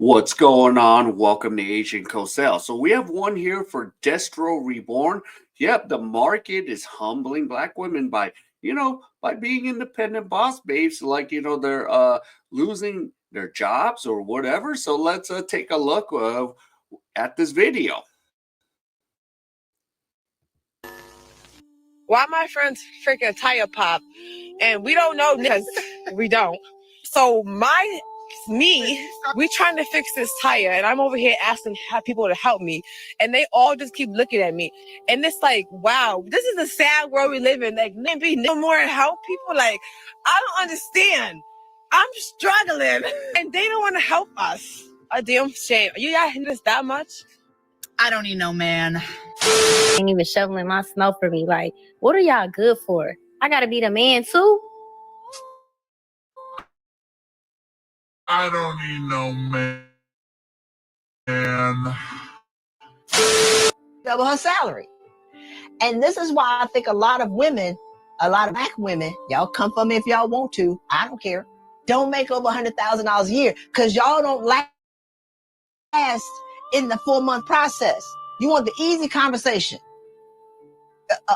What's going on? Welcome to Asian Cosell. So we have one here for Destro Reborn. Yep, the market is humbling black women by being independent boss babes, like they're losing their jobs or whatever. So let's take a look at this video. Why my friends freaking tire pop and we don't know because we don't. So we trying to fix this tire and I'm over here asking people to help me and they all just keep looking at me. And it's like, wow, this is a sad world we live in. Like, maybe no more help people. Like, I don't understand. I'm struggling and they don't want to help us. A damn shame. You got hit us that much? I don't even know, man. Ain't even shoveling my snow for me. Like, what are y'all good for? I gotta be the man too. I don't even know, man. Double her salary. And this is why I think a lot of black women, y'all come for me if y'all want to, I don't care, don't make over $100,000 a year because y'all don't last in the 4-month process. You want the easy conversation.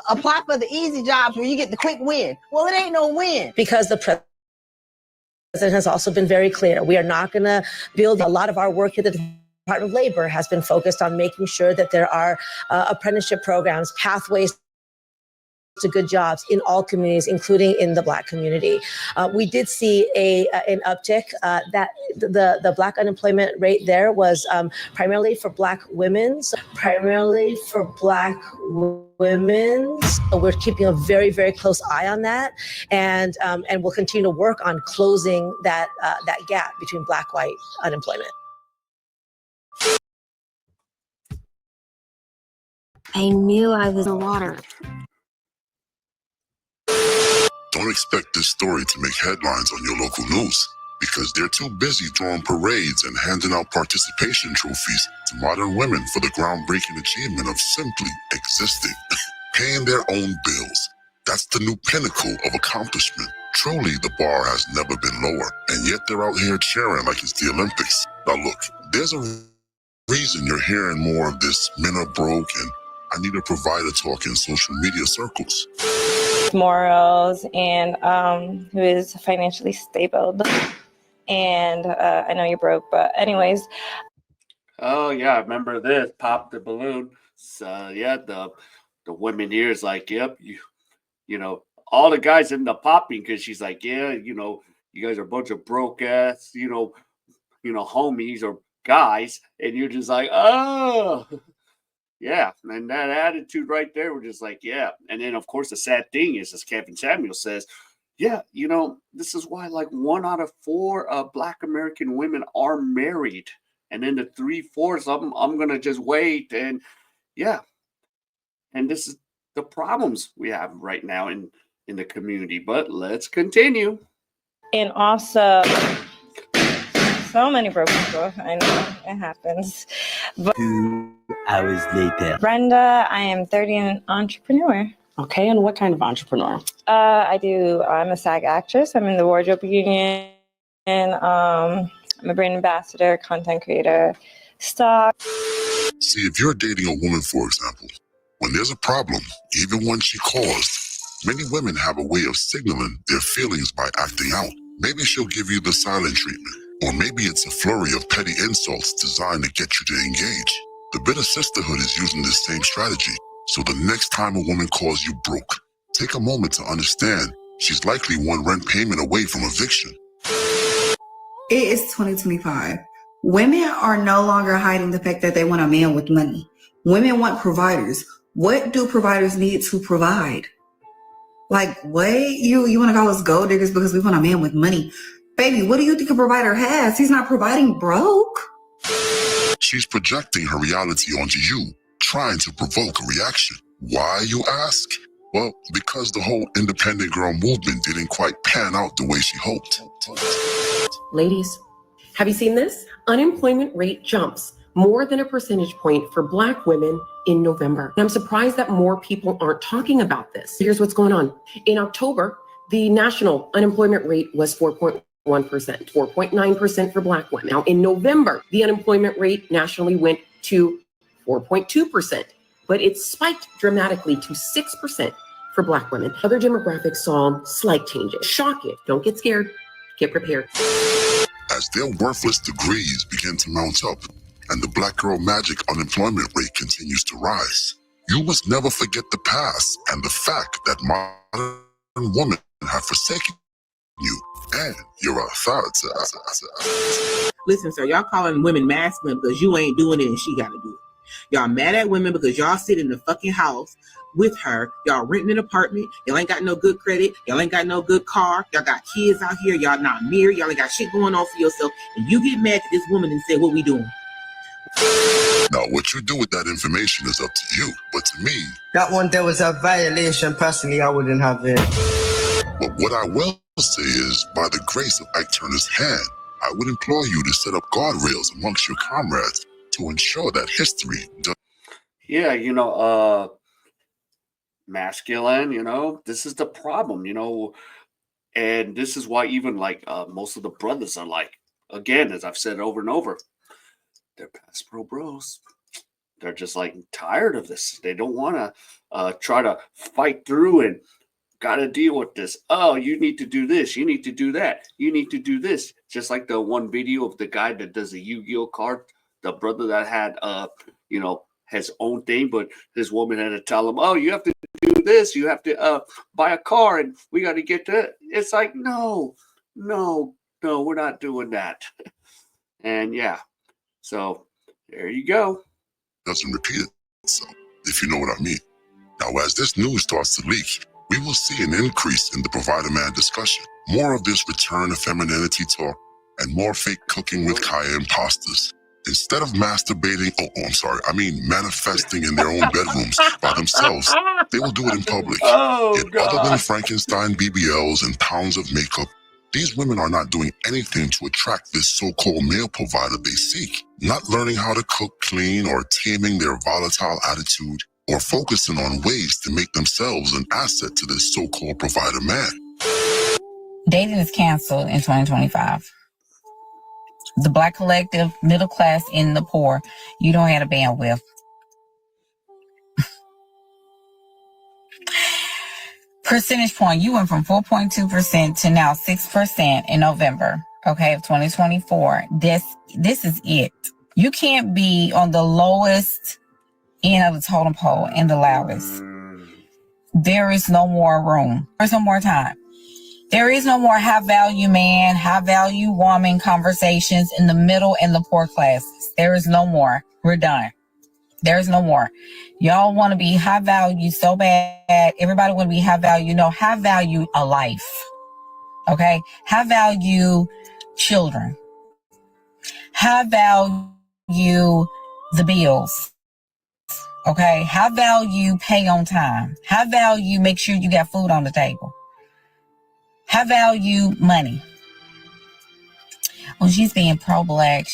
Apply for the easy jobs where you get the quick win. Well, it ain't no win. Because the president has also been very clear. We are not going to build a lot of our work at the Department of Labor has been focused on making sure that there are apprenticeship programs, pathways to good jobs in all communities, including in the Black community. We did see an uptick that the Black unemployment rate there was primarily for Black women. So we're keeping a very, very close eye on that, and we'll continue to work on closing that gap between Black-white unemployment. I knew I was in the water. Don't expect this story to make headlines on your local news because they're too busy throwing parades and handing out participation trophies to modern women for the groundbreaking achievement of simply existing, paying their own bills. That's the new pinnacle of accomplishment. Truly, the bar has never been lower, and yet they're out here cheering like it's the Olympics. Now look, there's a reason you're hearing more of this men are broke and I need a provider talk in social media circles. Morals and who is financially stable. And I know you're broke, but anyways. Oh yeah, I remember this. Pop the balloon. So yeah, the women here is like, yep, you know, all the guys end up popping because she's like, yeah, you guys are a bunch of broke ass, homies or guys, and you're just like, oh. Yeah, and that attitude right there, we're just like, yeah. And then, of course, the sad thing is, as Kevin Samuel says, yeah, this is why like 1 out of 4 Black American women are married. And then the 3/4, I'm going to just wait. And yeah, and this is the problems we have right now in the community. But let's continue. And also, so many broke people. I know it happens. But 2 hours later. Brenda, I am 30 and an entrepreneur. Okay, and what kind of entrepreneur? I'm a SAG actress. I'm in the wardrobe union. And I'm a brand ambassador, content creator, stock. See, if you're dating a woman, for example, when there's a problem, even one she caused, many women have a way of signaling their feelings by acting out. Maybe she'll give you the silent treatment. Or maybe it's a flurry of petty insults designed to get you to engage. The Bitter Sisterhood is using this same strategy. So the next time a woman calls you broke, take a moment to understand she's likely one rent payment away from eviction. It is 2025. Women are no longer hiding the fact that they want a man with money. Women want providers. What do providers need to provide? Like, what? You want to call us gold diggers because we want a man with money? Baby, what do you think a provider has? He's not providing broke. She's projecting her reality onto you, trying to provoke a reaction. Why, you ask? Well, because the whole independent girl movement didn't quite pan out the way she hoped. Ladies, have you seen this? Unemployment rate jumps more than a percentage point for Black women in November. And I'm surprised that more people aren't talking about this. Here's what's going on. In October, the national unemployment rate was 4.1%. 4.9% for Black women. Now, in November, the unemployment rate nationally went to 4.2%, but it spiked dramatically to 6% for Black women. Other demographics saw slight changes. Shock it. Don't get scared. Get prepared. As their worthless degrees begin to mount up and the Black girl magic unemployment rate continues to rise, you must never forget the past and the fact that modern women have forsaken you and your authority. Listen, sir, y'all calling women masculine because you ain't doing it and she got to do it. Y'all mad at women because y'all sit in the fucking house with her. Y'all renting an apartment. Y'all ain't got no good credit. Y'all ain't got no good car. Y'all got kids out here. Y'all not married. Y'all ain't got shit going on for yourself. And you get mad at this woman and say, what we doing? Now, what you do with that information is up to you. But to me, that one, there was a violation. Personally, I wouldn't have it. But what I will say is, by the grace of Ike Turner's hand, I would implore you to set up guardrails amongst your comrades to ensure that history does. Yeah, masculine, this is the problem, and this is why even like most of the brothers are like, again, as I've said over and over, they're past bros. They're just like tired of this. They don't want to try to fight through and got to deal with this. Oh, you need to do this. You need to do that. You need to do this. Just like the one video of the guy that does the Yu-Gi-Oh card, the brother that had, his own thing, but his woman had to tell him, oh, you have to do this. You have to buy a car and we got to get to it. It's like, no, we're not doing that. And yeah, so there you go. Doesn't repeat itself, if you know what I mean. Now, as this news starts to leak, we will see an increase in the provider man discussion, more of this return of femininity talk, and more fake cooking with Kaya imposters. Instead of manifesting in their own bedrooms by themselves, they will do it in public. Yet other than Frankenstein BBLs and pounds of makeup, these women are not doing anything to attract this so-called male provider they seek, not learning how to cook, clean, or taming their volatile attitude, or focusing on ways to make themselves an asset to this so-called provider man. Dating is canceled in 2025. The Black collective, middle class, and the poor, you don't have a bandwidth. Percentage point, you went from 4.2% to now 6% in November, of 2024. This is it. You can't be on the lowest end of the totem pole and the loudest. There is no more room. There's no more time. There is no more high value man, high value woman conversations in the middle and the poor classes. There is no more. We're done. There's no more. Y'all want to be high value so bad. Everybody want to be high value. No, high value a life. Okay? High value children. High value the bills. Okay? High value pay on time. High value make sure you got food on the table. High value money. Well, she's being pro-Black.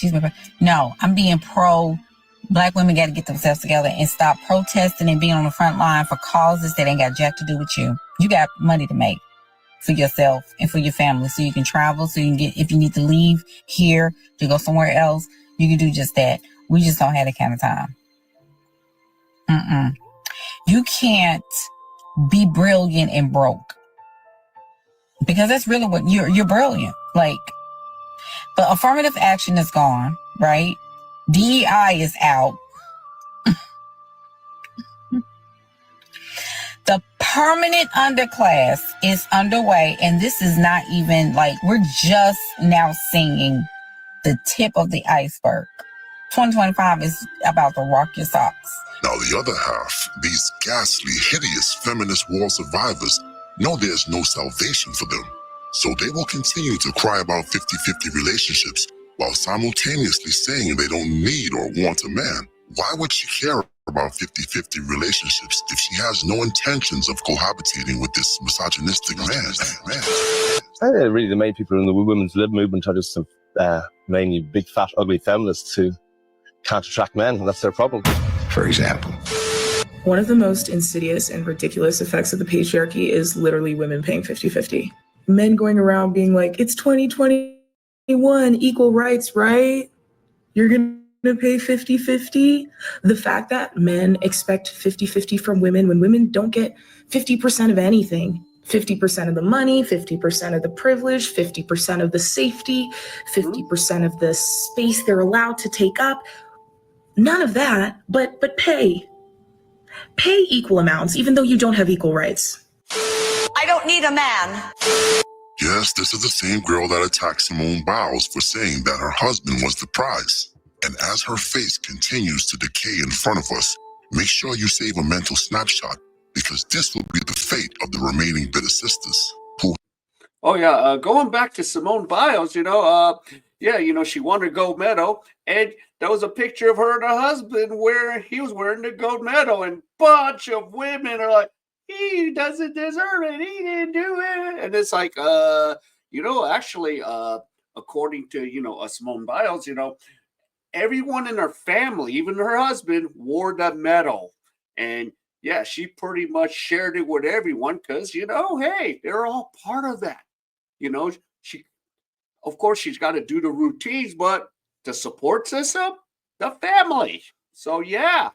No, I'm being pro-Black women got to get themselves together and stop protesting and being on the front line for causes that ain't got jack to do with you. You got money to make for yourself and for your family so you can travel, so you can get, if you need to leave here to go somewhere else, you can do just that. We just don't have that kind of time. You can't be brilliant and broke. Because that's really what you're brilliant. Like, but affirmative action is gone, right? DEI is out. The permanent underclass is underway, and this is not even like, we're just now seeing the tip of the iceberg. 2025 is about to rock your socks. Now, the other half, these ghastly, hideous feminist war survivors, know there's no salvation for them. So they will continue to cry about 50-50 relationships while simultaneously saying they don't need or want a man. Why would she care about 50-50 relationships if she has no intentions of cohabitating with this misogynistic man? Really, the main people in the women's lib movement are just mainly big, fat, ugly feminists who can't attract men, and that's their problem. For example, one of the most insidious and ridiculous effects of the patriarchy is literally women paying 50-50. men going around being like, it's 2021, equal rights, right? You're going to pay 50-50. The fact that men expect 50-50 from women when women don't get 50% of anything, 50% of the money, 50% of the privilege, 50% of the safety, 50% of the space they're allowed to take up. None of that, but pay equal amounts, even though you don't have equal rights. I don't need a man. Yes, this is the same girl that attacked Simone Biles for saying that her husband was the prize. And as her face continues to decay in front of us, make sure you save a mental snapshot, because this will be the fate of the remaining bitter sisters who... Oh yeah, going back to Simone Biles, yeah, she won her gold medal, and there was a picture of her and her husband where he was wearing the gold medal, and bunch of women are like, he doesn't deserve it, he didn't do it, and it's like, actually, according to Simone Biles, everyone in her family, even her husband, wore the medal, and yeah, she pretty much shared it with everyone because hey, they're all part of that. She, of course, she's got to do the routines, but the support system, the family. So yeah,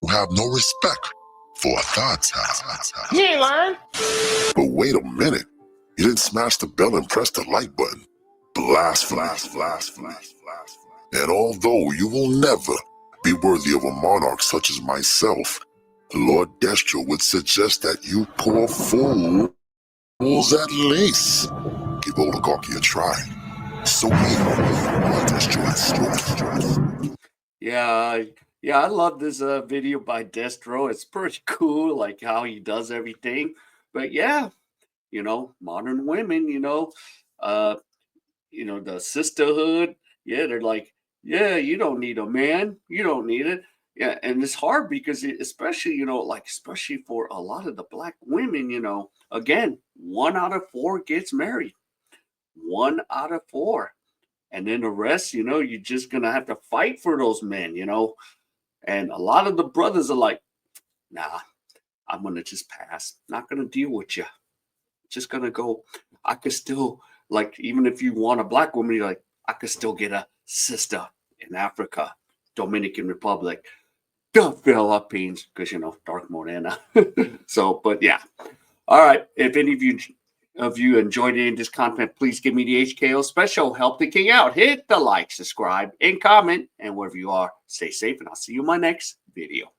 who have no respect for authority. You ain't lying. But wait a minute, you didn't smash the bell and press the like button. Blasphemy. And although you will never be worthy of a monarch such as myself, Lord Destro would suggest that you poor fools at least give oligarchy a try. So yeah, I love this video by Destro. It's pretty cool, like how he does everything. But yeah, modern women, the sisterhood. Yeah, they're like, yeah, you don't need a man, you don't need it. Yeah, and it's hard because especially, especially for a lot of the black women, again, 1 out of 4 gets married. 1 out of 4. And then the rest, you're just gonna have to fight for those men, And a lot of the brothers are like, nah, I'm gonna just pass. Not gonna deal with you. Just gonna go. I could still, like, even if you want a black woman, you're like, I could still get a sister in Africa, Dominican Republic, the Philippines, because dark morena. So, but yeah. All right. If any of you enjoyed any of this content, please give me the HKO special. Help the king out. Hit the like, subscribe, and comment. And wherever you are, stay safe. And I'll see you in my next video.